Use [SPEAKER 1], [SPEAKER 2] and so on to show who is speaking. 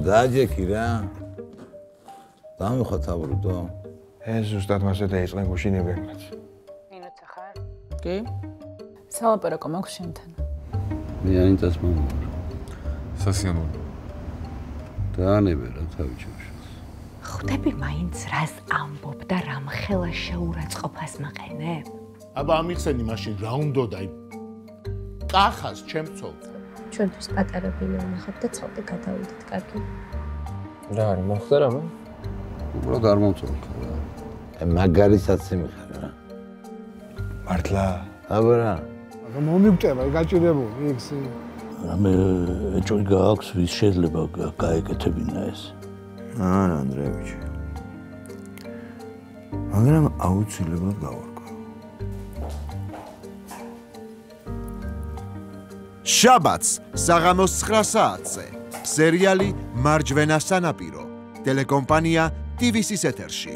[SPEAKER 1] დააჯექი რა. დამიხოთავრდო.
[SPEAKER 2] ეს ზუსტად მასე დაიწყენ გუშინებებმაც.
[SPEAKER 3] მინუცე ხარ?
[SPEAKER 4] კი. სალაპარაკო მაქვს შენთან.
[SPEAKER 5] მე ანიტას მამა.
[SPEAKER 6] სასიამოვნო.
[SPEAKER 5] დაანებე რა თავი ჩავშეს.
[SPEAKER 3] ხვდები მაინც რას ამბობდა რამ ხელა შეურაცხყოფას მაყენებ?
[SPEAKER 7] აბა ამიხსენი მაშინ რა უნდოდა აი კახას ჩემცოლ.
[SPEAKER 8] ჩვენთვის პატარა ბინა ვნახავთ და ცალკე გადავიდეთ, კარგი?
[SPEAKER 2] რა არის, მოხდა რამე?
[SPEAKER 5] უბრალოდ არ მომწონს რა.
[SPEAKER 1] მაგარიცაცი მიხარ რა.
[SPEAKER 2] მართლა?
[SPEAKER 1] აბა რა.
[SPEAKER 9] აბა მომიგტება, გაჭირებული იქსი.
[SPEAKER 10] რამე ეჭვი გააქვს, ვის შეიძლება გაეკეთებინა ეს?
[SPEAKER 11] არა, ანდრეევიჩი. მაგრამ აუცილებლად გავარკვევ.
[SPEAKER 12] შაბათს საღამოს 9 საათზე სერიალი მარჯვენა სანაპირო ტელეკომპანია TVC-ს ეთერში.